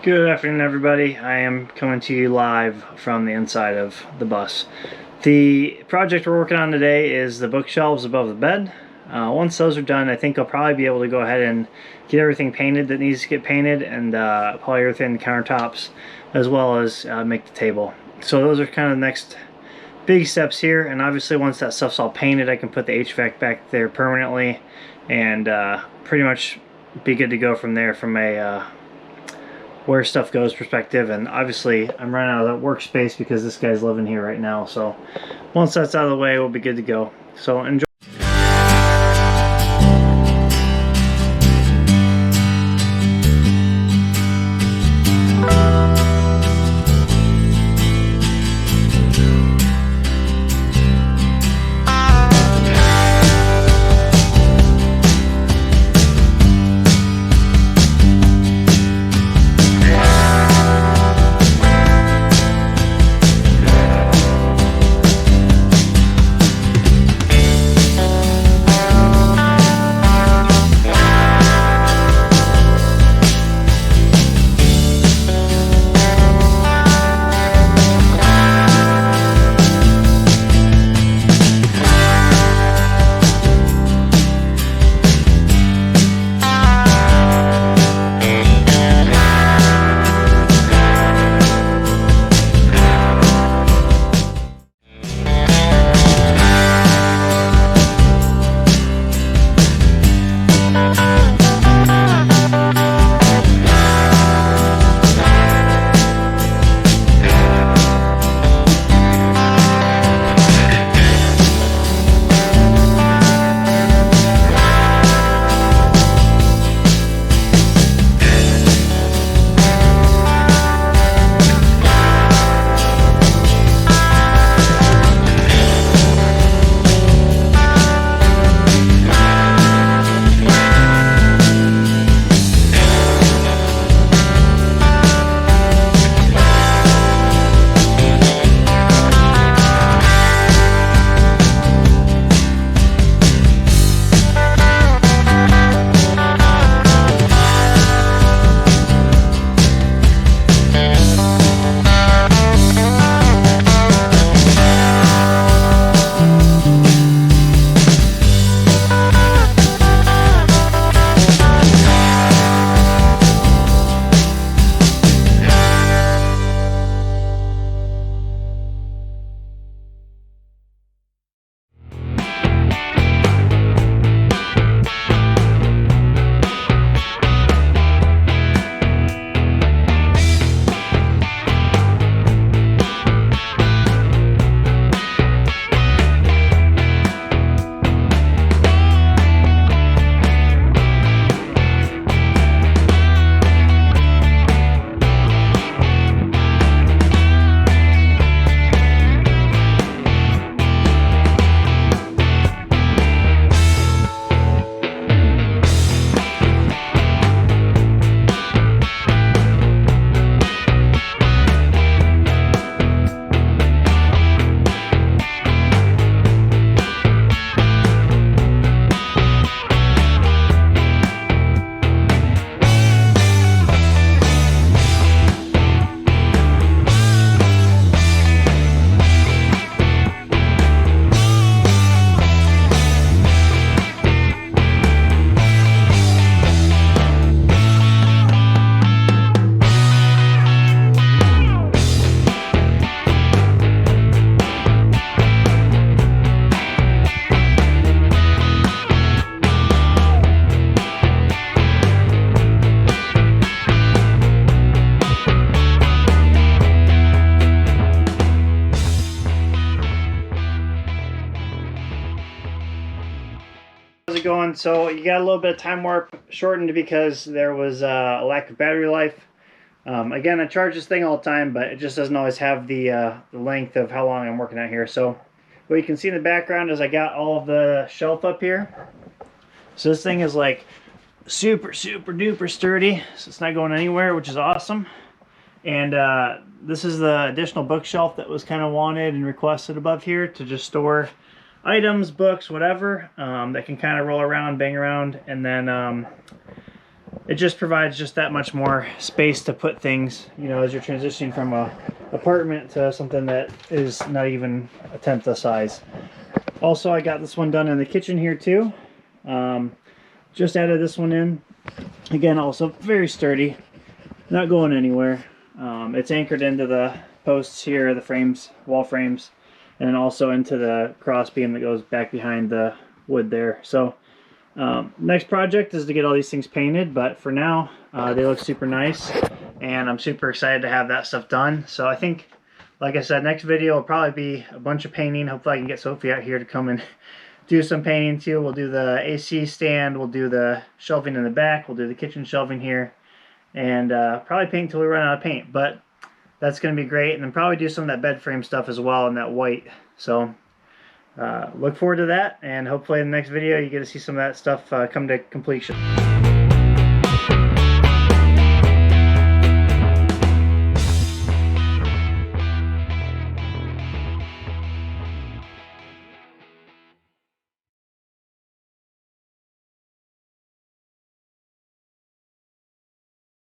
Good afternoon, everybody. I am coming to you live from the inside of the bus. The project we're working on today is the bookshelves above the bed. Once those are done, I think I'll probably be able to go ahead and get everything painted that needs to get painted and polyurethane the countertops, as well as make the table. So those are kind of the next big steps here, and obviously once that stuff's all painted, I can put the HVAC back there permanently and pretty much be good to go from there from a where stuff goes perspective. And obviously I'm running out of that workspace because this guy's living here right now, so once that's out of the way, we'll be good to go. So enjoy. How's it going? So you got a little bit of time warp shortened because there was a lack of battery life. Again, I charge this thing all the time, but it just doesn't always have the length of how long I'm working out here. So what you can see in the background is I got all of the shelf up here. So this thing is like super duper sturdy, so it's not going anywhere, which is awesome. And this is the additional bookshelf that was kind of wanted and requested above here to just store items, books, whatever, that can kind of roll around, bang around. And then it just provides just that much more space to put things, you know, as you're transitioning from a apartment to something that is not even a tenth the size. Also, I got this one done in the kitchen here too. Just added this one in. Again, also very sturdy, not going anywhere. It's anchored into the posts here, the frames, wall frames, and then also into the cross beam that goes back behind the wood there. So next project is to get all these things painted, but for now they look super nice, and I'm super excited to have that stuff done. So I think, like I said, next video will probably be a bunch of painting. Hopefully I can get Sophie out here to come and do some painting too. We'll do the AC stand, we'll do the shelving in the back, we'll do the kitchen shelving here, and probably paint till we run out of paint. But that's going to be great, and then probably do some of that bed frame stuff as well in that white. So look forward to that, and hopefully in the next video you get to see some of that stuff come to completion.